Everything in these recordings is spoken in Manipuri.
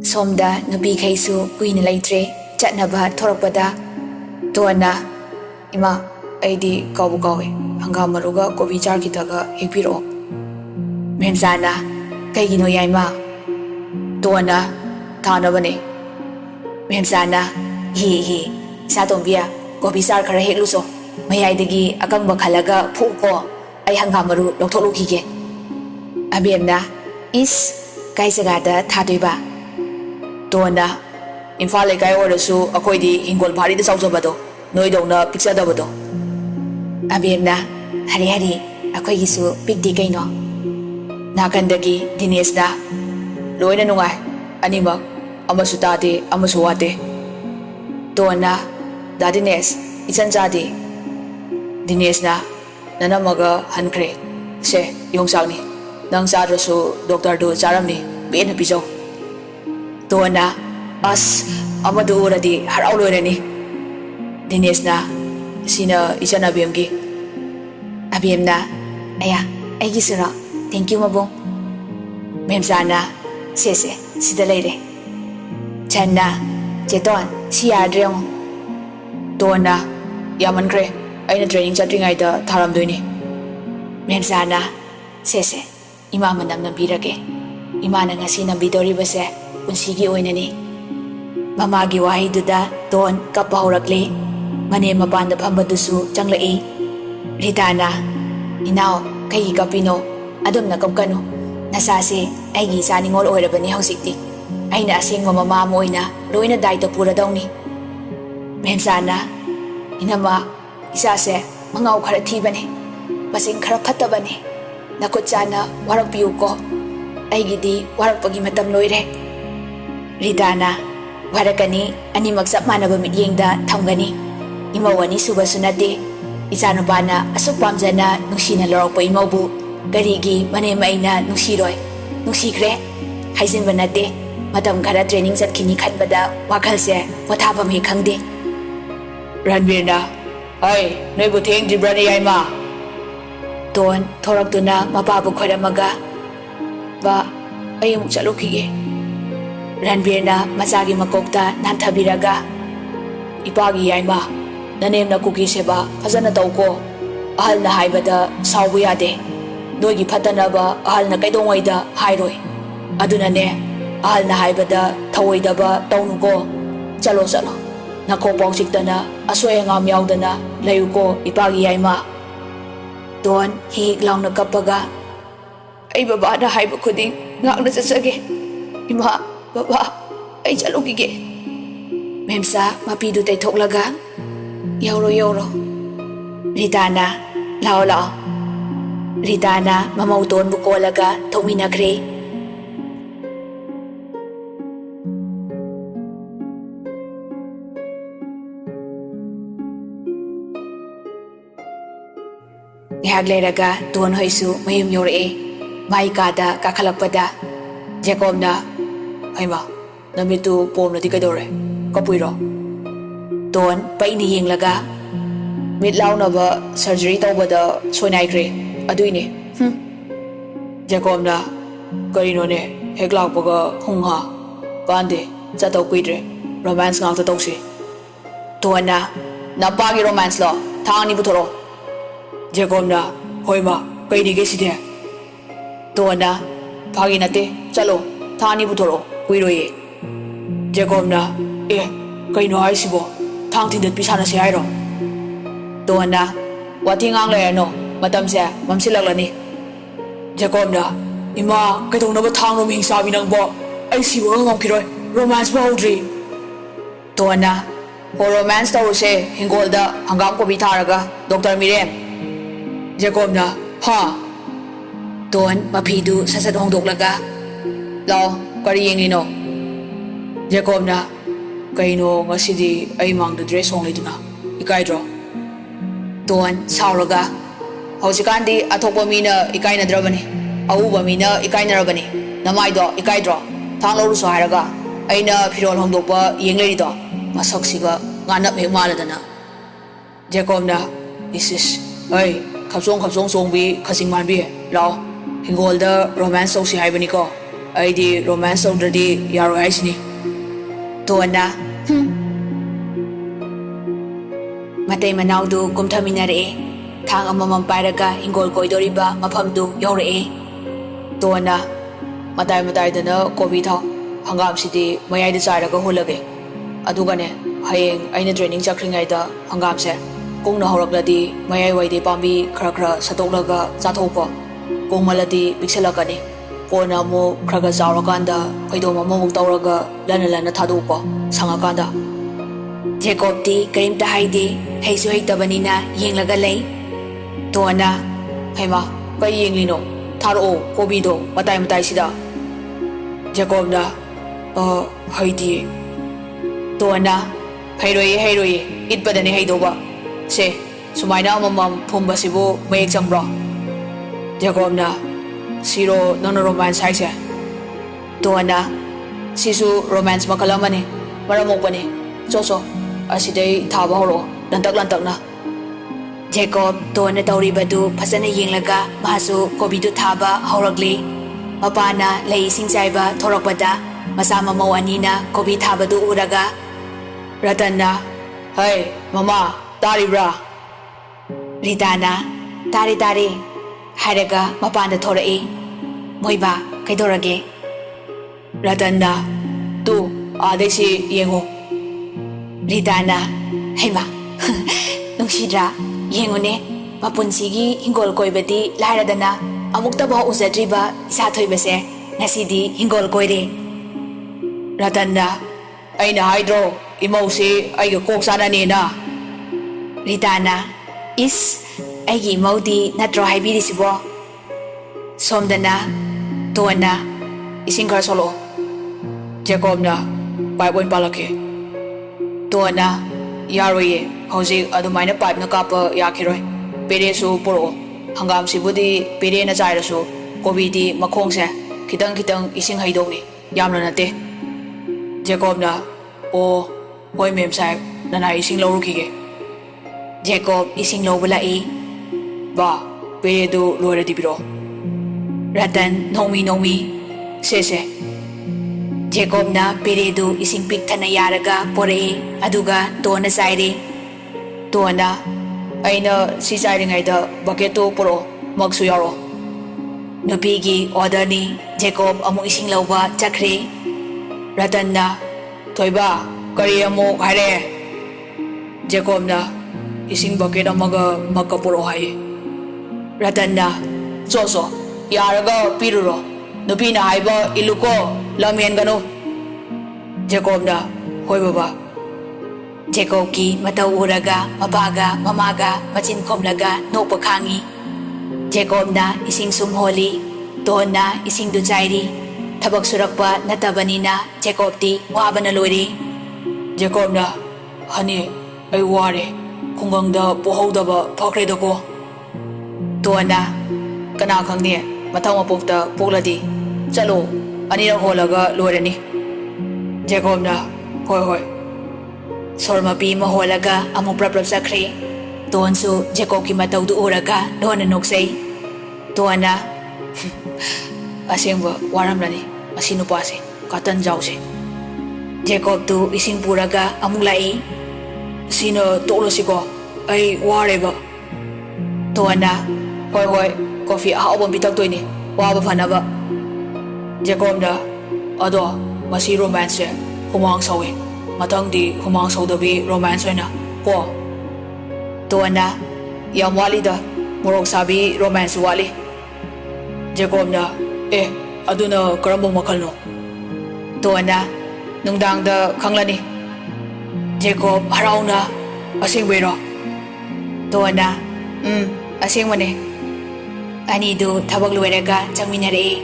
Somda nupi khaisu kuina leitre chatnaba thorakpada Tuana Ima aidi kawu kawe hangam maruga kobi char kitaga hekpiro Memsana kaigino yaima Tuana Tanabane Memsana hi Satombia kobi char khara hekluso mayaidagi akangba khalaga phuko ai hangam maru loktholukhige Abemna is kai jagada thadoiba Tuana Imphal lekai orasu akhoi di hingol bhari da saujabado noidona picsadabado Abemna hari akhoi gisu pikdi kaino nakandagi Dinesda loina nungai animak amasu tade amasu wate Tuana da Dines ichanjadi Dinesna nanamaga hankre se yongsagni nang sadrasu doctor do charamni bena pijo Tuana as amadu uradi harau loirani Dinesna sina ichana abemgi Abemna aya aigi sura thank you mabong Memsana sese sida leire Channa cheton si yadreng Tuana yamankre aina training chatringai da tharamdoini Memsana sese ima manam nambirage imana ngasi nambidori base punsigi oinani Mamagi wahiduda Don kappa horakle mane mapanda phambadusu changlai Ritana Inao kai kapino adumna kapkanu nasase aigi saningol oirabani hausikti aina asengma mama moina loina daito puradawni Memsana inama isase mangau khara thibane masing khara phatabane nakuchana warakpiu ko aigidi warakpagi matam loire Ritana Warakani animak sap manaba midyengda thamgani imawani suba sunate ichanupana asuk pamjana nungsina lorokpa imawbu garigi mane maina nungsiroi nungsikre haijinba nate matam khara training chatkini khanbada wakhalse pothapam he khangde Ranbirna ai noibu thengdribrani yaima Don thoraktuna mapabu khoramaga ba ayum chalukige Ranbirna Masagi Makokta Nanthabiraga Ipagi Yaima Nanemna Kuki Seba Fazana Tauko Ahal na haibada saubu yade Noigi Patanaba Ahal na kaidongwaida hairoi Adunane Ahal na haibada thawoidaba taunuko Chalo Nako pausiktana Aswaya ngam yaudana Layuko Ipagi Yaima Don hihik launa kapaga Ay baba na haiba kuding Ngak na sasage Ima Baba, ay chalukige Memsa mapidu tay thoklaga Yoro Ritana, lao Ritana mamauton bukolaga thokminakre Ngihag leiraga Don hoisu mayum yore Maikada kakhalakpada Jacobna Haima, namitu pom na di kadore, kapuiro. Don, paini yenglaga. Mitlaw na ba surgery tau ba da soinay kre, aduini. Jacob na, karino ne, heklaw pa ka hungha. Pande, sa tau kuidre, romance nga ta tau si. Don na, napagi romance lo, thang ni butoro. Jacob na, hoy ma, kay di kesi de. Don na, pagi nate, chalo, thang ni butoro. Kuiroye Jacob na kaino haisibo thang tindat pisana si hairo Tuana wati ngang le no matamse mamsilaklani Jacob na ima kaitong na ba thang rom hingsabi nang bo ay siwa ngam kiroi romance ba udri Tuana ho romance tawse hingolda hangam ko bitharaga Dr. Mirem Jacob na ha Tuan mapidu sasad hongdoklaga Lao Kari yenglino Jacob na Kaino ngasidi ay mang da dress hong liduna Ikaidro Tuan sauraga Hausikandi atokpa mina ikai na drabani Auba mina ikai na rabani Namaido ikaidro Thang loro so haraga Aina pirol hongdokpa yenglerido Masaksiga nganap hek maladana Jacob na Isis Ay kapsong songbi kasing manbi Lao Hingolda romance tawsi haibani ko ꯑꯩꯗꯤ ꯔꯣꯃꯥꯟꯁ ꯇꯧꯗ꯭ꯔꯗꯤ ꯌꯥꯔꯣꯏ ꯍꯥꯏꯁꯤꯅꯤ ꯇꯣꯟꯅ ꯃꯇꯩ ꯃꯅꯥꯎꯗꯨ ꯀꯨꯝꯊꯃꯤꯟꯅꯔꯛꯑꯦ ꯊꯥꯡ ꯑꯃꯃꯝ ꯄꯥꯏꯔꯒ ꯍꯤꯡꯒꯣꯜ ꯀꯣꯏꯗꯣꯔꯤꯕ ꯃꯐꯝꯗꯨ ꯌꯧꯔꯛꯑꯦ ꯇꯣꯟꯅ ꯃꯇꯥꯏ ꯃꯇꯥꯏꯗꯅ ꯀꯣꯕꯤ ꯊꯥꯎ ꯍꯪꯒꯥꯝꯁꯤꯗꯤ ꯃꯌꯥꯏꯗ ꯆꯥꯏꯔꯒ ꯍꯨꯜꯂꯒꯦ ꯑꯗꯨꯒꯅꯦ ꯍꯌꯦꯡ ꯑꯩꯅ ꯇ꯭ꯔꯦꯅꯤꯡ ꯆꯠꯈ꯭ꯔꯤꯉꯩꯗ ꯍꯪꯒꯥꯝꯁꯦ ꯀꯨꯡꯅ ꯍꯧꯔꯛꯂꯗꯤ ꯃꯌꯥꯏ ꯋꯥꯏꯗꯤ ꯄꯥꯝꯕꯤ ꯈꯔ ꯁꯠꯇꯣꯛꯂꯒ ꯆꯥꯊꯣꯛꯄ ꯀꯨꯡꯃꯜꯂꯗꯤ ꯄꯤꯛꯁꯜꯂꯛꯀꯅꯤ ꯀꯣꯟꯅ ꯑꯃꯨꯛ ꯈꯔ ꯆꯥꯎꯔꯀꯥꯟꯗ ꯐꯩꯗꯣꯝ ꯑꯃꯃꯨꯛ ꯇꯧꯔꯒ ꯂꯟꯅ ꯊꯥꯗꯣꯛꯄ ꯁꯪꯉꯀꯥꯟꯗ ꯖꯦꯀꯣꯕꯇꯤ ꯀꯔꯤꯝꯇ ꯍꯥꯏꯗꯦ ꯍꯩꯁꯨ ꯍꯩꯇꯕꯅꯤꯅ ꯌꯦꯡꯂꯒ ꯂꯩ ꯇꯣꯟꯅ ꯍꯩꯃꯥ ꯀꯩ ꯌꯦꯡꯂꯤꯅꯣ ꯊꯥꯔꯛꯑꯣ ꯀꯣꯕꯤꯗꯣ ꯃꯇꯥꯏ ꯃꯇꯥꯏꯁꯤꯗ ꯖꯦꯀꯣꯕꯅ ꯍꯩꯇꯤꯌꯦ ꯇꯣꯟꯅ ꯍꯩꯔꯣꯏꯌꯦ ꯏꯠꯄꯗꯅꯦ ꯍꯩꯗꯧꯕ ꯁꯦ ꯁꯨꯃꯥꯏꯅ ꯑꯃꯃꯝ ꯐꯨꯝꯕꯁꯤꯕꯨ ꯃꯌꯦꯛ ꯆꯪꯕ꯭ꯔꯣ ꯖꯦꯀꯣꯕꯅ ꯁꯤꯔꯣ ꯅꯪꯅ ꯔꯣꯃꯥꯟꯁ ꯍꯥꯏꯁꯦ ꯇꯣꯟꯅ ꯁꯤꯁꯨ ꯔꯣꯃꯥꯟꯁ ꯃꯈꯜ ꯑꯃꯅꯤ ꯃꯔꯝ ꯃꯣꯛꯄꯅꯤ ꯆꯣ ꯑꯁꯤꯗꯩ ꯊꯥꯕ ꯍꯧꯔꯛꯑꯣ ꯂꯟꯇꯛꯅ ꯖꯦꯀꯣꯕ ꯇꯣꯟꯅ ꯇꯧꯔꯤꯕꯗꯨ ꯐꯖꯅ ꯌꯦꯡꯂꯒ ꯃꯥꯁꯨ ꯀꯣꯕꯤꯗꯨ ꯊꯥꯕ ꯍꯧꯔꯛꯂꯤ ꯃꯄꯥꯅ ꯂꯩ ꯏꯁꯤꯡ ꯆꯥꯏꯕ ꯊꯣꯔꯛꯄꯗ ꯃꯆꯥ ꯃꯃꯧ ꯑꯅꯤꯅ ꯀꯣꯕꯤ ꯊꯥꯕꯗꯨ ꯎꯔꯒ ꯔꯇꯟꯅ ꯍꯩ ꯃꯃꯥ ꯇꯥꯔꯤꯕ꯭ꯔꯥ ꯔꯤꯇꯥꯅ ꯇꯥꯔꯦ ꯍꯥꯏꯔꯒ ꯃꯄꯥꯟꯗ ꯊꯣꯔꯛꯏ ꯃꯣꯏꯕꯥ ꯀꯩꯗꯧꯔꯒꯦ ꯔꯇꯟꯅ ꯇꯨ ꯑꯥꯗꯩꯁꯤ ꯌꯦꯡꯉꯨ ꯔꯤꯇꯥꯅ ꯍꯩꯃꯥ ꯅꯨꯡꯁꯤꯗ꯭ꯔꯥ ꯌꯦꯡꯉꯨꯅꯦ ꯃꯄꯨꯟꯁꯤꯒꯤ ꯍꯤꯡꯒꯣꯜ ꯀꯣꯏꯕꯗꯤ ꯂꯥꯏꯔꯗꯅ ꯑꯃꯨꯛꯇꯐꯥꯎ ꯎꯖꯗ꯭ꯔꯤꯕ ꯏꯆꯥ ꯊꯣꯏꯕꯁꯦ ꯉꯁꯤꯗꯤ ꯍꯤꯡꯒꯣꯜ ꯀꯣꯏꯔꯦ ꯔꯇꯟꯅ ꯑꯩꯅ ꯍꯥꯏꯗ꯭ꯔꯣ ꯏꯃꯧꯁꯤ ꯑꯩꯒ ꯀꯣꯛ ꯆꯥꯅꯅꯦꯅ ꯔꯤꯇꯥꯅ ꯏꯁ ꯑꯩꯒꯤ ꯏꯃꯧꯗꯤ ꯅꯠꯇ꯭ꯔꯣ ꯍꯥꯏꯕꯤꯔꯤꯁꯤꯕꯣ ꯁꯣꯝꯗꯅ ꯇꯣꯟꯅ ꯏꯁꯤꯡ ꯈꯔ ꯁꯣꯜꯂꯛꯑꯣ ꯖꯦꯀꯣꯕꯅ ꯄꯥꯏꯞ ꯑꯣꯏꯅ ꯄꯥꯜꯂꯛꯀꯦ ꯇꯣꯟꯅ ꯌꯥꯔꯣꯏꯌꯦ ꯍꯧꯖꯤꯛ ꯑꯗꯨꯃꯥꯏꯅ ꯄꯥꯏꯞꯅ ꯀꯥꯞꯄ ꯌꯥꯈꯤꯔꯣꯏ ꯄꯦꯔꯦꯁꯨ ꯄꯨꯔꯛꯑꯣ ꯍꯪꯒꯥꯝꯁꯤꯕꯨꯗꯤ ꯄꯦꯔꯦꯅ ꯆꯥꯏꯔꯁꯨ ꯀꯣꯕꯤꯗꯤ ꯃꯈꯣꯡꯁꯦ ꯈꯤꯇꯪ ꯏꯁꯤꯡ ꯍꯩꯗꯧꯅꯤ ꯌꯥꯝꯅ ꯅꯠꯇꯦ ꯖꯦꯀꯣꯕꯅ ꯑꯣ ꯍꯣꯏ ꯃꯦꯝ ꯁꯥꯍꯦꯕ ꯅꯅꯥꯏ ꯏꯁꯤꯡ ꯂꯧꯔꯨꯈꯤꯒꯦ ꯖꯦꯀꯣꯕ ꯏꯁꯤꯡ ꯂꯧꯕ ꯂꯥꯛꯏ ꯕꯥ ꯄꯦꯔꯦꯗꯨ ꯂꯣꯏꯔꯗꯤ ꯄꯤꯔꯛꯑꯣ ꯔꯇꯟ ꯅꯣꯡꯃꯤ ꯁꯦ ꯖꯦꯀꯣꯕꯅ ꯄꯦꯔꯦꯗꯨ ꯏꯁꯤꯡ ꯄꯤꯛ ꯊꯟꯅ ꯌꯥꯔꯒ ꯄꯣꯔꯛꯏ ꯑꯗꯨꯒ ꯇꯣꯟꯅ ꯆꯥꯏꯔꯦ ꯇꯣꯟꯅ ꯑꯩꯅ ꯁꯤ ꯆꯥꯏꯔꯤꯉꯩꯗ ꯕꯛꯀꯦꯠꯇꯨ ꯄꯨꯔꯛꯑꯣ ꯃꯒꯁꯨ ꯌꯥꯎꯔꯛꯑꯣ ꯅꯨꯄꯤꯒꯤ ꯑꯣꯔꯗꯔꯅꯤ ꯖꯦꯀꯣꯕ ꯑꯃꯨꯛ ꯏꯁꯤꯡ ꯂꯧꯕ ꯆꯠꯈ꯭ꯔꯦ ꯔꯇꯟꯅ ꯊꯣꯏꯕ ꯀꯔꯤ ꯑꯃꯨꯛ ꯍꯥꯏꯔꯛꯑꯦ ꯖꯦꯀꯣꯕꯅ ꯏꯁꯤꯡ ꯕꯛꯀꯦꯠ ꯑꯃꯒ ꯃꯒꯀ ꯄꯨꯔꯛꯑꯣ ꯍꯥꯏꯌꯦ ꯔꯇꯟꯅ ꯆꯣ ꯌꯥꯔꯒ ꯄꯤꯔꯨꯔꯣ ꯅꯨꯄꯤꯅ ꯍꯥꯏꯕ ꯏꯜꯂꯨꯀꯣ ꯂꯝ ꯍꯦꯟꯒꯅꯨ ꯖꯦꯀꯣꯕꯅ ꯍꯣꯏ ꯕꯕꯥ ꯖꯦꯀꯣꯕꯀꯤ ꯃꯇꯧ ꯎꯔꯒ ꯃꯄꯥꯒ ꯃꯃꯥꯒ ꯃꯆꯤꯟ ꯈꯣꯝꯂꯒ ꯅꯣꯛꯄ ꯈꯥꯡꯉꯤ ꯖꯦꯀꯣꯕꯅ ꯏꯁꯤꯡ ꯁꯨꯝ ꯍꯣꯜꯂꯤ ꯇꯣꯟꯅ ꯏꯁꯤꯡꯗꯨ ꯆꯥꯏꯔꯤ ꯊꯕꯛ ꯁꯨꯔꯛꯄ ꯅꯠꯇꯕꯅꯤꯅ ꯖꯦꯀꯣꯕꯇꯤ ꯋꯥꯕꯅ ꯂꯣꯏꯔꯦ ꯖꯦꯀꯣꯕꯅ ꯍꯅꯤ ꯑꯩ ꯋꯥꯔꯦ ꯈꯨꯡꯒꯪꯗ ꯄꯣꯛꯍꯧꯗꯕ ꯐꯈ꯭ꯔꯦꯗꯀꯣ ꯇꯣꯟꯅ ꯀꯅꯥ ꯈꯪꯅꯤ ꯃꯊꯪ ꯃꯄꯣꯛꯇ ꯄꯣꯛꯂꯗꯤ ꯆꯠꯂꯣ ꯑꯅꯤꯔꯛ ꯍꯣꯜꯂꯒ ꯂꯣꯏꯔꯅꯤ ꯖꯦꯀꯣꯕꯅ ꯍꯣꯏ ꯁꯣꯔ ꯃꯄꯤ ꯑꯃ ꯍꯣꯜꯂꯒ ꯑꯃꯨꯛ ꯄ꯭ꯔꯞ ꯆꯠꯈ꯭ꯔꯦ ꯇꯣꯟꯁꯨ ꯖꯦꯀꯣꯕꯀꯤ ꯃꯇꯧꯗꯨ ꯎꯔꯒ ꯂꯣꯟꯅ ꯅꯣꯛꯆꯩ ꯇꯣꯟꯅ ꯑꯁꯦꯡꯕ ꯋꯥꯔꯝꯂꯅꯤ ꯃꯁꯤ ꯅꯨꯄꯥꯁꯦ ꯀꯥꯇꯟ ꯖꯥꯎꯁꯦ ꯖꯦꯀꯣꯕꯇꯨ ꯏꯁꯤꯡ ꯄꯨꯔꯒ ꯑꯃꯨꯛ ꯂꯥꯛꯏ ꯁꯤꯅ ꯇꯣꯛꯂꯁꯤꯀꯣ ꯑꯩ ꯋꯥꯔꯦꯕ ꯇꯣꯟꯅ ꯍꯣꯏ ꯀꯣꯐꯤ ꯑꯍꯥꯎꯕ ꯄꯤꯊꯛꯇꯣꯏꯅꯤ ꯋꯥꯕ ꯐꯅꯕ ꯖꯦꯀꯣꯕꯅ ꯑꯗꯣ ꯃꯁꯤ ꯔꯣꯃꯥꯟꯁꯁꯦ ꯍꯨꯃꯥꯡ ꯁꯧꯋꯤ ꯃꯊꯪꯗꯤ ꯍꯨꯃꯥꯡ ꯁꯧꯗꯕꯤ ꯔꯣꯃꯥꯟꯁ ꯑꯣꯏꯅ ꯀꯣ ꯇꯣꯟꯅ ꯌꯥꯝ ꯋꯥꯠꯂꯤꯗ ꯃꯣꯔꯣꯛ ꯁꯥꯕꯤ ꯔꯣꯃꯥꯟꯁꯁꯨ ꯋꯥꯠꯂꯤ ꯖꯦꯀꯣꯕꯅ ꯑꯗꯨꯅ ꯀꯔꯝꯕ ꯃꯈꯜꯅꯣ ꯇꯣꯟꯅ ꯅꯨꯡꯗꯥꯡꯗ ꯈꯪꯂꯅꯤ ꯖꯦꯀꯣꯕ ꯍꯔꯥꯎꯅ ꯑꯁꯦꯡꯕꯩꯔꯣ ꯇꯣꯟꯅ ꯑꯁꯦꯡꯕꯅꯦ ꯑꯅꯤꯗꯨ ꯊꯕꯛ ꯂꯣꯏꯔꯒ ꯆꯪꯃꯤꯟꯅꯔꯛꯏ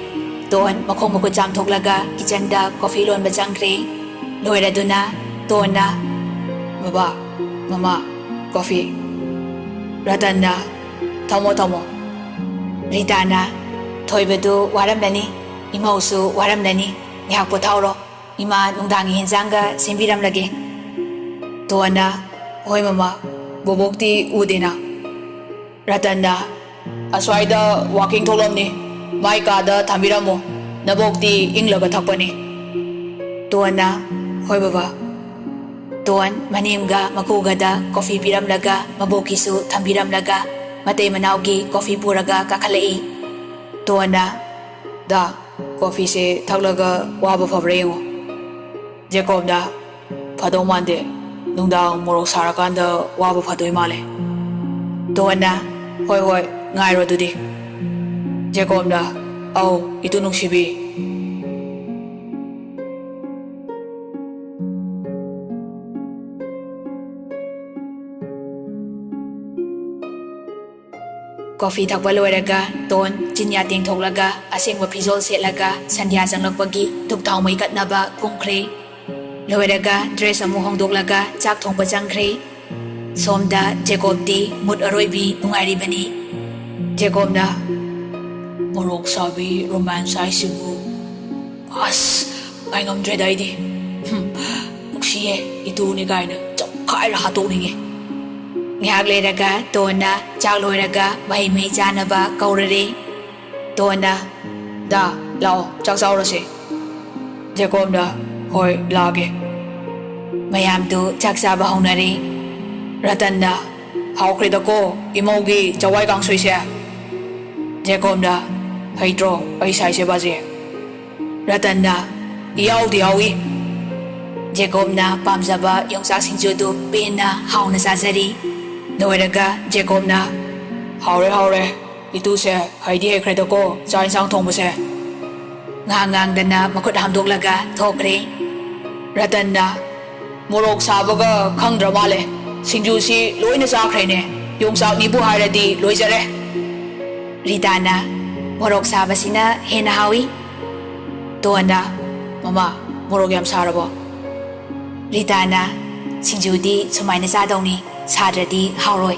ꯇꯣꯟ ꯃꯈꯣꯡ ꯃꯈꯨꯠ ꯆꯥꯝꯊꯣꯛꯂꯒ ꯀꯤꯆꯟꯗ ꯀꯣꯐꯤ ꯂꯣꯟꯕ ꯆꯪꯈ꯭ꯔꯦ ꯂꯣꯏꯔꯗꯨꯅ ꯇꯣꯟꯅ ꯕꯕꯥ ꯃꯃꯥ ꯀꯣꯐꯤ ꯔꯇꯟꯅ ꯊꯝꯃꯣ ꯔꯤꯇꯥꯅ ꯊꯣꯏꯕꯗꯨ ꯋꯥꯔꯝꯂꯅꯤ ꯏꯃꯧꯁꯨ ꯋꯥꯔꯝꯂꯅꯤ ꯉꯥꯏꯍꯥꯛ ꯄꯣꯊꯥꯎꯔꯣ ꯏꯃꯥ ꯅꯨꯡꯗꯥꯡꯒꯤ ꯍꯦꯟꯖꯥꯡꯒ ꯁꯦꯝꯕꯤꯔꯝꯂꯒꯦ ꯇꯣꯟꯅ ꯍꯣꯏ ꯃꯃꯥ ꯕꯣꯕꯣꯛꯇꯤ ꯎꯗꯦꯅ ꯔꯇꯟꯅ ꯑꯁ꯭ꯋꯥꯏꯗ ꯋꯥꯀꯤꯡ ꯊꯣꯛꯂꯝꯅꯤ ꯃꯥꯏ ꯀꯥꯗ ꯊꯝꯕꯤꯔꯝꯃꯣ nabokti inglaga thakpani. Tuana, hoi baba. Tuan manimga makugada coffee piramlaga mabokisu thambiramlaga matay manawgi coffee puraga kakalai. Tuana, da coffee se thaklaga waba fabrego. Jacob da phado mande nungdang morok sarakanda waba phadoi male. Tuana, hoi hoi ngairo dudi. Jacob da au itu nungsibi. Coffee thakpa loiraga ton chinya ting thoklaga asengwa phizol setlaga sandhya janglakpagi thupthau mai katnaba kungkhre loiraga dress amu hongdoklaga chak thongpa jangkhre somda Jacob di mut aroibi nungairi bani. Jacob na morok sabi romance aisibu as ai ngamdre daidi nuksiye itu ni gaina chakkai ra hatokninge. Ngihak leiraga tona chak loiraga mai mai chanaba kaurare. Tona da lao chak chaurase. Jacob da hoi lage. Mayam tu chak chaba honare. Ratan da haukhre da ko imogi chawai kangsoi se. Jacob da haidro ai sai se baje. Ratan da yau di yawi. Jacob na pamjaba yongsak singju du pena hauna sajari. Noiraga Jacob na haure itu se haidi hekre da ko cha insang thongba se. Ngang dana makut hamdoklaga thokre. Ratan na morok sabaga khangdra male singju si loina chakre ne yongsak ni bu hairadi loijare. Ritana morok sabasina hena hawi. Tona mama morok yam sarabo. Ritana singjudi sumaina chadongni sadradi hauroi.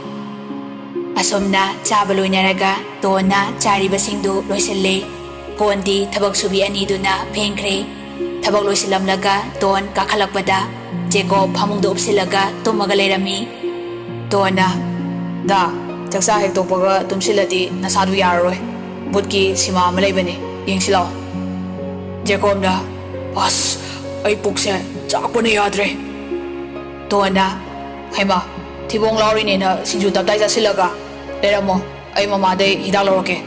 Asomna chaba loinaraga tona charibasingdu loisille. Kondi thabak subi aniduna phengkhre. Thabak loisilamlaga ton kakhalakpada Jacob phamungda upsilaga tumaga leirami. Tona da chaksa hektokpaga tumsiladi nasadu yararoi. Butki sima ama leibani yengsilao. Jacob da as ai pukse chakpana yadre. Tona haima thibong lauri ne na singju taptai jasilaga leramo ai mama dei hidak loroke.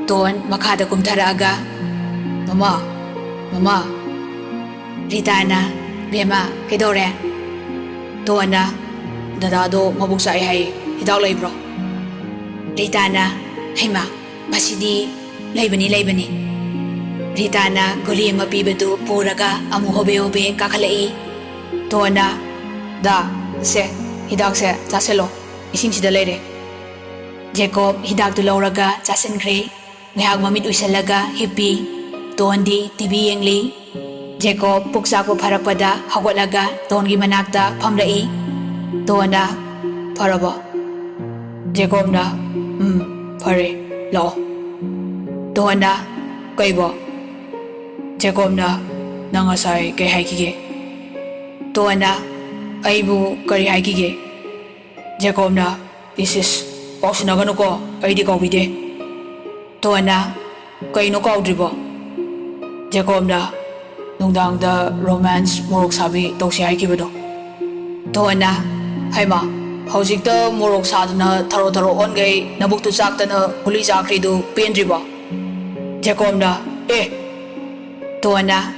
Ton makhada kumtharaga mama Ritana bema kedore. Tona dada do mabuk sai hai hidak leibro. Ritana haima masidi leibani. Ritana guli ma pibadu puraga amu hobe kakhalai. Tona da se hidak se chaselo ising sida leire. Jacob hidak tu lauraga chasenkre. Ngahak mamit uisalaga hippi. Tondi TV yengli. Jacob puksak ko pharakpada hawalaga tongi manakta phamrai. Tona pharabo. Jacob na phare lo. Tona kaibo. Jacob na nangasai kai haikige. Tona aibu kari haikige. Jacob na isis pausinagano ko aidi kaubide. Tona kaino kaudribo. Jacob na nungdang da romance morok sabi tausi haikibado. Tona haima haujikta morok saduna tharo ongai nabuktu chaktana huli chakridu pendribo. Jacob na Tona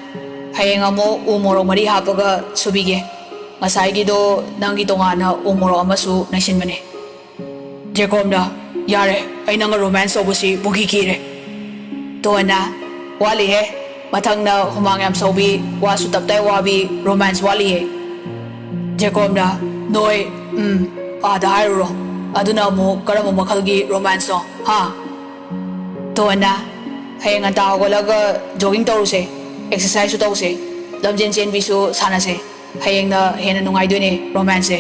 hayeng amo umorok mari hapaga subige. Masaigido nangi tongana umorok amasu naisinbane. Jacob na yare ay nanga romance obusi bugikire. Tona wali he mathang na humangam sobi wasu taptai wabi romance wali he. Jacob na noi ada hairo aduna mo karamo makhalgi romance no ha. Tona hayeng anta hogolaga jogging tawruse exercise su tawse lamjen chen bisu sanase hayeng na hena nungai doine romance.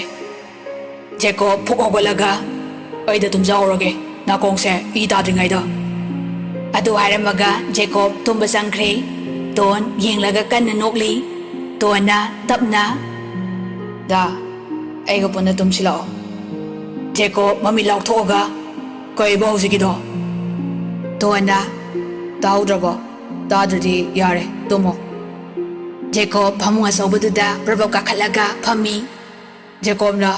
Jacob phuk hogolaga aida tumja horage nakongse I tadringai da. Adu hairamaga Jacob tumba sangkhre. Ton yenglaga kanna nokli. Tona tapna da aiga punna tumsilao. Jacob mami lauthoga kaiba hausikido. Tona taudrabo ꯇꯥꯗ꯭ꯔꯗꯤ ꯌꯥꯔꯦ ꯇꯨꯝꯃꯣ ꯖꯦꯀꯣꯕ ꯐꯃꯨꯡ ꯑꯆꯧꯕꯗꯨꯗ ꯄ꯭ꯔꯕꯞ ꯀꯥꯈꯠꯂꯒ ꯐꯝꯃꯤ ꯖꯦꯀꯣꯕꯅ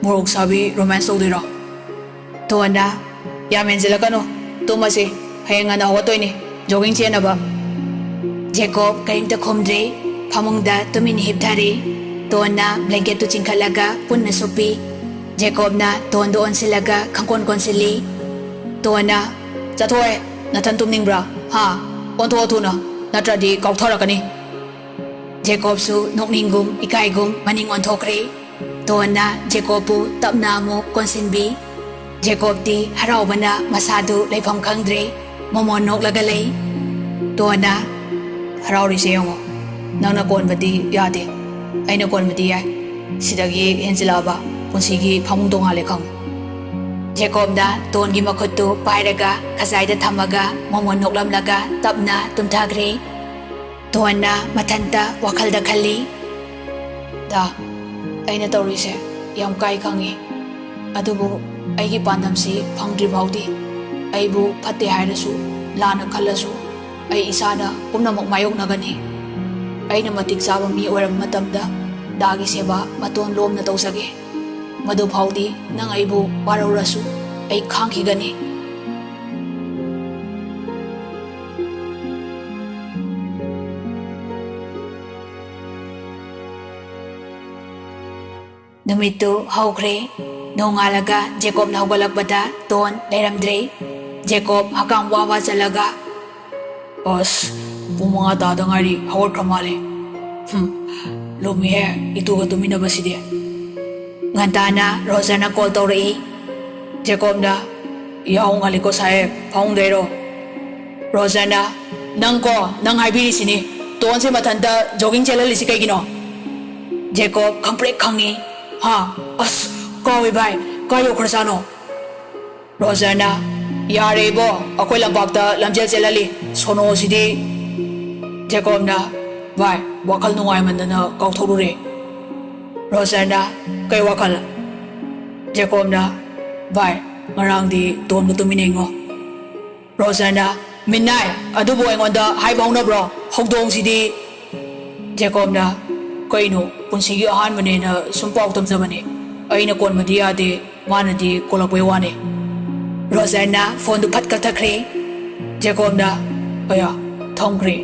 ꯃꯣꯔꯣꯛ ꯁꯥꯕꯤ ꯔꯣꯃꯥꯟꯁ ꯇꯧꯗꯣꯏꯔꯣ ꯇꯣꯟꯅ ꯌꯥꯝ ꯍꯦꯟꯖꯤꯜꯂꯛꯀꯅꯨ ꯇꯨꯝꯃꯁꯤ ꯍꯌꯦꯡ ꯉꯟꯅ ꯍꯧꯒꯠꯇꯣꯏꯅꯤ ꯖꯣꯒꯤꯡ ꯆꯦꯟꯅꯕ ꯖꯦꯀꯣꯕ ꯀꯔꯤꯝꯇ ꯈꯨꯝꯗ꯭ꯔꯦ ꯐꯃꯨꯡꯗ ꯇꯨꯃꯤꯟꯅ ꯍꯤꯞꯊꯔꯦ ꯇꯣꯟꯅ ꯕ꯭ꯂꯦꯡꯀꯦꯠꯇꯨ ꯆꯤꯡꯈꯠꯂꯒ ꯄꯨꯟꯅ ꯁꯨꯞꯄꯤ ꯖꯦꯀꯣꯕꯅ ꯇꯣꯟꯗ ꯑꯣꯟꯁꯤꯜꯂꯒ ꯈꯪꯀꯣꯟ ꯀꯣꯟꯁꯤꯜꯂꯤ ꯇꯣꯟꯅ ꯆꯠꯊꯣꯛꯑꯦ ꯅꯊꯟ ꯇꯨꯝꯅꯤꯡꯕ꯭ꯔꯥ ꯍꯥ ꯑꯣꯟꯊꯣꯛꯑꯣ ꯊꯨꯅ ꯅꯠꯇ꯭ꯔꯗꯤ ꯀꯥꯎꯊꯔꯛꯀꯅꯤ ꯖꯦꯀꯣꯕꯁꯨ ꯅꯣꯛꯅꯤꯡꯒꯨꯝ ꯏꯀꯥꯏꯒꯨꯝ ꯃꯅꯤꯡ ꯑꯣꯟꯊꯣꯛꯈ꯭ꯔꯦ ꯇꯣꯟꯅ ꯖꯦꯀꯣꯕꯄꯨ ꯇꯞꯅ ꯑꯃꯨꯛ ꯀꯣꯟꯁꯤꯟꯕꯤ ꯖꯦꯀꯣꯕꯇꯤ ꯍꯔꯥꯎꯕꯅ ꯃꯁꯥꯗꯨ ꯂꯩꯐꯝ ꯈꯪꯗ꯭ꯔꯦ ꯃꯣꯃꯣꯟ ꯅꯣꯛꯂꯒ ꯂꯩ ꯇꯣꯟꯅ ꯍꯔꯥꯎꯔꯤꯁꯦ ꯌꯦꯡꯉꯣ ꯅꯪꯅ ꯀꯣꯟꯕꯗꯤ ꯌꯥꯗꯦ ꯑꯩꯅ ꯀꯣꯟꯕꯗꯤ ꯌꯥꯏ ꯁꯤꯗꯒꯤ ꯍꯦꯟꯖꯤꯜꯂꯛꯑꯕ ꯄꯨꯟꯁꯤꯒꯤ ꯐꯃꯨꯡ ꯇꯣꯡꯉꯥꯜꯂꯦ ꯈꯪꯉꯨ ꯖꯦꯀꯣꯕꯅ ꯇꯣꯟꯒꯤ ꯃꯈꯨꯠꯇꯨ ꯄꯥꯏꯔꯒ ꯈꯖꯥꯏꯗ ꯊꯝꯃꯒ ꯃꯣꯃꯣꯟ ꯅꯣꯛꯂꯝꯂꯒ ꯇꯞꯅ ꯇꯨꯝꯊꯈ꯭ꯔꯦ ꯇꯣꯟꯅ ꯃꯊꯟꯇ ꯋꯥꯈꯜꯗ ꯈꯜꯂꯤ ꯗꯥ ꯑꯩꯅ ꯇꯧꯔꯤꯁꯦ ꯌꯥꯝ ꯀꯥꯏ ꯈꯪꯉꯤ ꯑꯗꯨꯕꯨ ꯑꯩꯒꯤ ꯄꯥꯟꯗꯝꯁꯤ ꯐꯪꯗ꯭ꯔꯤ ꯐꯥꯎꯗꯤ ꯑꯩꯕꯨ ꯐꯠꯇꯦ ꯍꯥꯏꯔꯁꯨ ꯂꯥꯟꯅ ꯈꯜꯂꯁꯨ ꯑꯩ ꯏꯁꯥꯅ ꯄꯨꯝꯅꯃꯛ ꯃꯥꯌꯣꯛꯅꯒꯅꯤ ꯑꯩꯅ ꯃꯇꯤꯛ ꯆꯥꯕ ꯃꯤ ꯑꯣꯏꯔꯕ ꯃꯇꯝꯗ ꯗꯥꯒꯤ ꯁꯦꯕꯥ ꯃꯇꯣꯟ ꯂꯣꯝꯅ ꯇꯧꯖꯒꯦ ꯃꯗꯨ ꯐꯥꯎꯗꯤ ꯅꯪ ꯑꯩꯕꯨ ꯋꯥꯔꯧꯔꯁꯨ ꯑꯩ ꯈꯥꯡꯈꯤꯒꯅꯤ ꯅꯨꯃꯤꯠꯇꯨ ꯍꯧꯈ꯭ꯔꯦ ꯅꯣꯡꯉꯥꯜꯂꯒ ꯖꯦꯀꯣꯕꯅ ꯍꯧꯒꯠꯂꯛꯄꯗ ꯇꯣꯟ ꯂꯩꯔꯝꯗ꯭ꯔꯦ ꯖꯦꯀꯣꯕ ꯍꯀꯥꯝ ꯋꯥ ꯋꯥ ꯆꯜꯂꯒ ꯑꯁ ꯄꯨꯡ 5 ꯇꯥꯗ ꯉꯥꯏꯔꯤ ꯍꯧꯒꯠꯈ꯭ꯔ ꯃꯥꯜꯂꯦ ꯂꯨꯝꯃꯤꯍꯦ ꯏꯇꯨꯒ ꯇꯨꯃꯤꯟꯅꯕꯁꯤꯗꯤ ꯉꯟꯇꯥꯅ ꯔꯣꯖꯔꯅ ꯀꯣꯜ ꯇꯧꯔꯛꯏ ꯖꯦꯀꯣꯕꯅ ꯌꯥꯍꯧ ꯉꯜꯂꯤꯀꯣ ꯁꯥꯍꯦꯕ ꯐꯃꯨꯡꯗꯩꯔꯣ ꯔꯣꯖꯔꯅ ꯅꯪ ꯍꯥꯏꯕꯤꯔꯤꯁꯤꯅꯤ ꯇꯣꯟꯁꯦ ꯃꯊꯟꯇ ꯖꯣꯒꯤꯡ ꯆꯦꯜꯍꯜꯂꯤꯁꯤ ꯀꯩꯒꯤꯅꯣ ꯖꯦꯀꯣꯕ ꯈꯪꯄ꯭ꯔꯦꯛ ꯈꯪꯉꯤ ꯍꯥ ꯑꯁ ꯀꯥꯎꯋꯦ ꯚꯥꯏ ꯀꯥꯏ ꯌꯧꯈ꯭ꯔꯖꯥꯠꯅꯣ ꯔꯣꯖꯔꯅ ꯌꯥꯔꯦ ꯏꯕꯣ ꯑꯩꯈꯣꯏ ꯂꯝꯄꯥꯛꯇ ꯂꯝꯖꯦꯜ ꯆꯦꯜꯍꯜꯂꯤ ꯁꯣꯅꯣꯁꯤꯗꯤ ꯖꯦꯀꯣꯕꯅ ꯚꯥꯏ ꯋꯥꯈꯜ ꯅꯨꯡꯉꯥꯏꯃꯟꯗꯅ ꯀꯥꯎꯊꯣꯛꯂꯨꯔꯦ ꯔꯣꯖꯔꯅ ꯀꯩ ꯋꯥꯈꯜ ꯖꯦꯀꯣꯕꯅ ꯚꯥꯏ ꯉꯔꯥꯡꯗꯤ ꯇꯣꯟꯕ ꯇꯨꯃꯤꯟꯅꯩꯉꯣ ꯔꯣꯖꯔꯅ ꯃꯤꯟꯅꯥꯏ ꯑꯗꯨꯕꯨ ꯑꯩꯉꯣꯟꯗ ꯍꯥꯏꯕ ꯍꯧꯅꯕ꯭ꯔꯣ ꯍꯧꯗꯣꯡꯁꯤꯗꯤ ꯖꯦꯀꯣꯕꯅ ꯀꯩꯅꯣ ꯄꯨꯟꯁꯤꯒꯤ ꯑꯍꯥꯟꯕꯅꯦꯅ ꯁꯨꯝ ꯄꯥꯎ ꯇꯝꯖꯕꯅꯦ ꯑꯩꯅ ꯀꯣꯟꯕꯗꯤ ꯌꯥꯗꯦ ꯃꯥꯅꯗꯤ ꯀꯣꯜꯂꯛꯄꯩ ꯋꯥꯅꯦ ꯔꯣꯖꯔꯅ ꯐꯣꯟꯗꯨ ꯐꯠ ꯀꯛꯊꯠꯈ꯭ꯔꯦ ꯖꯦꯀꯣꯕꯅ ꯑꯌꯥ ꯊꯝꯈ꯭ꯔꯦ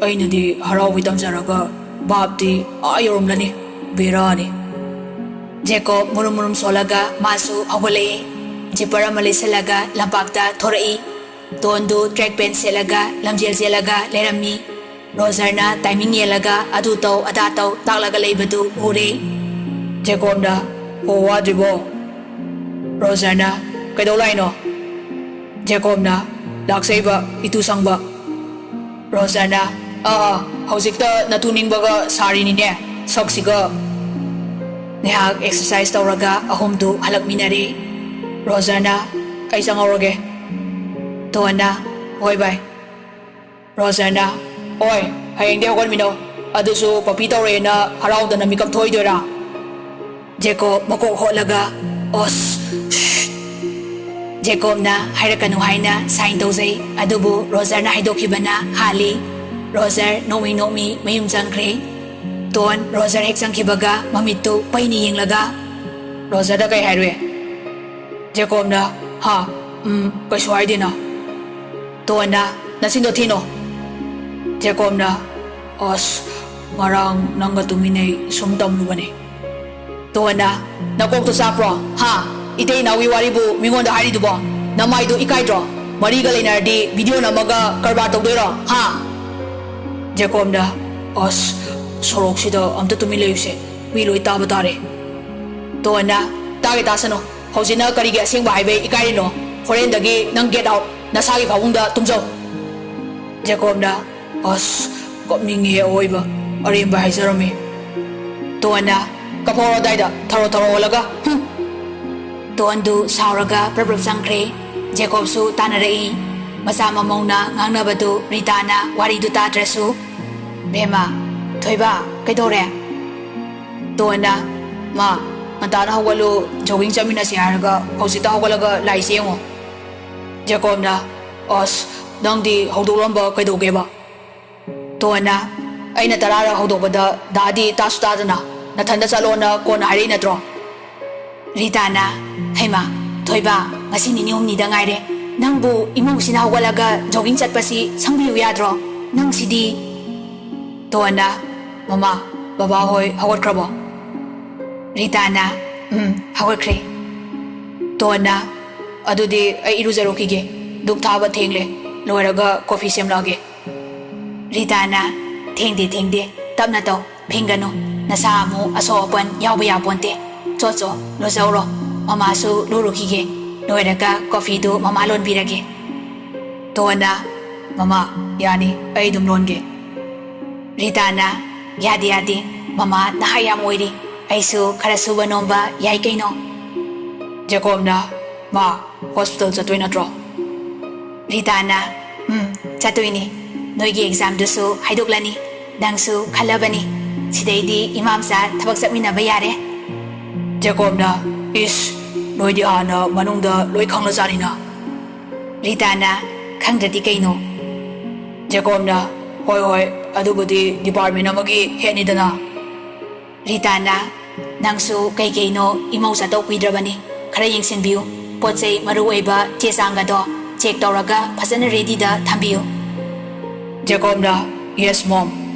ꯑꯩꯅꯗꯤ ꯍꯔꯥꯎꯕꯩ ꯇꯝꯖꯔꯒ ꯚꯥꯞꯇꯤ ꯌꯧꯔꯝꯂꯅꯤ ꯕꯦꯔꯥꯅꯤ ꯖꯦꯀꯣꯕ ꯃꯨꯔꯨꯝ ꯃꯨꯔꯨꯝ ꯁꯣꯜꯂꯒ ꯃꯥꯁꯨ ꯍꯧꯒꯠꯂꯛꯏ ꯖꯤꯞꯄꯔ ꯑꯃ ꯂꯩꯁꯜꯂꯒ ꯂꯝꯄꯥꯛꯇ ꯊꯣꯔꯛꯏ ꯇꯣꯟꯗꯨ ꯇ꯭ꯔꯦꯛ ꯄꯦꯟ ꯁꯦꯠꯂꯒ ꯂꯝꯖꯦꯜ ꯆꯦꯜꯂꯒ ꯂꯩꯔꯝꯃꯤ ꯔꯣꯖꯔꯅ ꯇꯥꯏꯃꯤꯡ ꯌꯦꯜꯂꯒ ꯑꯗꯨ ꯇꯧ ꯑꯗꯥ ꯇꯧ ꯇꯥꯛꯂꯒ ꯂꯩꯕꯗꯨ ꯎꯔꯦ ꯖꯦꯀꯣꯕꯅ ꯍꯣ ꯋꯥꯗ꯭ꯔꯤꯕꯣ ꯔꯣꯖꯔꯅ ꯀꯩꯗꯧ ꯂꯥꯛꯏꯅꯣ ꯖꯦꯀꯣꯕꯅ ꯂꯥꯛꯆꯩꯕ ꯏꯇꯨ ꯁꯪꯕ ꯔꯣꯖꯔꯅ ꯍꯧꯖꯤꯛꯇ ꯅꯇꯨ ꯅꯤꯡꯕꯒ ꯁꯥꯔꯤꯅꯤꯅꯦ ꯁꯛꯁꯤꯒ ꯉꯥꯏꯍꯥꯛ ꯑꯦꯛꯁꯔꯁꯥꯏꯁ ꯇꯧꯔꯒ ꯑꯍꯨꯝꯗꯨ ꯍꯜꯂꯛꯃꯤꯟꯅꯔꯦ ꯔꯣꯖꯔꯅ ꯑꯩ ꯆꯪꯍꯧꯔꯒꯦ ꯇꯣꯟꯅ ꯍꯣꯏ ꯚꯥꯏ ꯔꯣꯖꯔꯅ ꯍꯣꯏ ꯍꯌꯦꯡꯗꯤ ꯍꯧꯒꯠꯃꯤꯟꯅꯧ ꯑꯗꯨꯁꯨ ꯄꯄꯤ ꯇꯧꯔꯦꯅ ꯍꯔꯥꯎꯗꯅ ꯃꯤꯀꯞ ꯊꯣꯛꯏꯗꯣꯏꯔꯥ ꯖꯦꯀꯣꯕ ꯃꯀꯣꯛ ꯍꯣꯠꯂꯒ ꯑꯣꯁ ꯖꯦꯀꯣꯕꯅ ꯍꯥꯏꯔꯛꯀꯅꯨ ꯍꯥꯏꯅ ꯁꯥꯏꯟ ꯇꯧꯖꯩ ꯑꯗꯨꯕꯨ ꯔꯣꯖꯔꯅ ꯍꯥꯏꯗꯣꯛꯈꯤꯕꯅ ꯍꯥꯜꯂꯤ ꯔꯣꯖꯔ ꯅꯣꯛꯃꯤ ꯅꯣꯛꯃꯤ ꯃꯌꯨꯝ ꯆꯪꯈ꯭ꯔꯦ ꯇꯣꯟ ꯔꯣꯖꯔ ꯍꯦꯛ ꯆꯪꯈꯤꯕꯒ ꯃꯃꯤꯠꯇꯨ ꯄꯩꯅ ꯌꯦꯡꯂꯒ ꯔꯣꯖꯔꯗ ꯀꯩ ꯍꯥꯏꯔꯨꯏ ꯖꯦꯀꯣꯕꯅ ꯀꯩꯁꯨ ꯍꯥꯏꯗꯦꯅ ꯇꯣꯟꯅ ꯅꯆꯤꯟꯗꯣ ꯊꯤꯅꯣ ꯖꯦꯀꯣꯕꯅ ꯑꯁ ꯉꯔꯥꯡ ꯅꯪꯒ ꯇꯨꯃꯤꯟꯅꯩ ꯁꯨꯝ ꯇꯝꯂꯨꯕꯅꯦ ꯇꯣꯟꯅ ꯅꯀꯣꯛꯇꯣ ꯆꯥꯛꯄ꯭ꯔꯣ ꯍꯥ ꯏꯇꯩ ꯏꯅꯥꯎꯒꯤ ꯋꯥꯔꯤꯕꯨ ꯃꯤꯉꯣꯟꯗ ꯍꯥꯏꯔꯤꯗꯨꯕꯣ ꯅꯃꯥꯏꯗꯣ ꯏꯀꯥꯏꯗ꯭ꯔꯣ ꯃꯔꯤꯒ ꯂꯩꯅꯔꯗꯤ ꯚꯤꯗꯤꯑꯣ ꯅꯝꯃꯒ ꯀꯔꯕꯥꯔ ꯇꯧꯗꯣꯏꯔꯣ ꯍꯥ ꯖꯦꯀꯣꯕꯅ ꯑꯁ ꯁꯣꯔꯣꯛꯁꯤꯗ ꯑꯝꯇ ꯇꯨꯃꯤꯟ ꯂꯩꯌꯨꯁꯦ ꯃꯤ ꯂꯣꯏ ꯇꯥꯕ ꯇꯥꯔꯦ ꯇꯣꯟꯅ ꯇꯥꯒꯦ ꯇꯥꯁꯅꯨ ꯍꯧꯖꯤꯛꯅ ꯀꯔꯤꯒꯤ ꯑꯁꯦꯡꯕ ꯍꯥꯏꯕꯩ ꯏꯀꯥꯏꯔꯤꯅꯣ ꯍꯣꯔꯦꯟꯗꯒꯤ ꯅꯪ ꯒꯦꯠ ꯑꯥꯎꯠ ꯅꯁꯥꯒꯤ ꯐꯥꯕꯨꯡꯗ ꯇꯨꯝꯖꯧ ꯖꯦꯀꯣꯕꯅ ꯑꯁ ꯀꯞꯅꯤꯡꯉꯦ ꯑꯋꯣꯏꯕ ꯑꯔꯦꯝꯕ ꯍꯥꯏꯖꯔꯝꯃꯤ ꯇꯣꯟꯅ ꯀꯞꯍꯧꯔꯣ ꯑꯗꯥꯏꯗ ꯊꯔꯣ ꯊꯔꯣ ꯑꯣꯜꯂꯒ ꯇꯣꯟꯗꯨ ꯁꯥꯎꯔꯒ ꯄ꯭ꯔꯞ ꯆꯪꯈ꯭ꯔꯦ ꯖꯦꯀꯣꯕꯁꯨ ꯇꯥꯟꯅꯔꯛꯏ ꯃꯆꯥ ꯃꯃꯧꯅ ꯉꯥꯡꯅꯕꯗꯨ ꯔꯤꯇꯥꯅ ꯋꯥꯔꯤꯗꯨ ꯇꯥꯗ꯭ꯔꯁꯨ ꯕꯦꯝꯃ ꯊꯣꯏꯕ ꯀꯩꯗꯧꯔꯦ ꯇꯣꯟꯅ ꯃꯥ ꯉꯟꯇꯥꯅ ꯍꯧꯒꯠꯂꯨ ꯖꯣꯒꯤꯡ ꯆꯠꯃꯤꯟꯅꯁꯤ ꯍꯥꯏꯔꯒ ꯍꯧꯖꯤꯛꯇ ꯍꯧꯒꯠꯂꯒ ꯂꯥꯛꯏꯁꯦ ꯌꯦꯡꯉꯣ ꯖꯦꯀꯣꯕꯅ ꯑꯁ ꯅꯪꯗꯤ ꯍꯧꯗꯣꯛꯂꯝꯕ ꯀꯩꯗꯧꯒꯦꯕ Toana, aina tarara hodobada dadi tasutadana, nathanda salona kona hari natro. Ritana, Hema, Toiba, Masini Numi Dangaire, Nambu, Imusina Walaga, jogging chat pasi, Sambi Yadro, Nang Sidi. Toana, Mama, Baba Hoy, Howard Crabo. Ritana, Howard Cray. Toana, Adudi, I Iruzaroki, Duk Taba Tingle, Loraga, coffee semlage. Ritana, Tingdi, Tabnato, Pingano, Nasamu, Asopan, Yabaya Ponte, Toto, Nozauro, Mamasu, Lurukige, Noeraga, coffee do Mamalon Birage. Toana, Mama, Yani, Aidum Longe. Ritana, Yadi, Mama, Nahaya Moiri, Aisu, Karasuba Nomba, Yaikeno. Jacobna, Ma, hospital Zatwina draw. Ritana, Chatuini, Noigi exam dusu, Haiduklani, Dangsu, Kalabani, Sidaidi, Imamsa, Tabaksamina Bayare. Jacobna, is Noidiana, Manunda, Loikonglazarina. Ritana, Kangdati Kaino. Jacobna, Hoi, Adubudi, Department Amagi, Henidana. Ritana, Nangsu, Kaino, Imosato Pidrabani, Karaying Sinbu, Potsay, Marueba, Chesangado, Check Doraga, Pasana Ready da Tambiu. Jacobna, yes, Mom.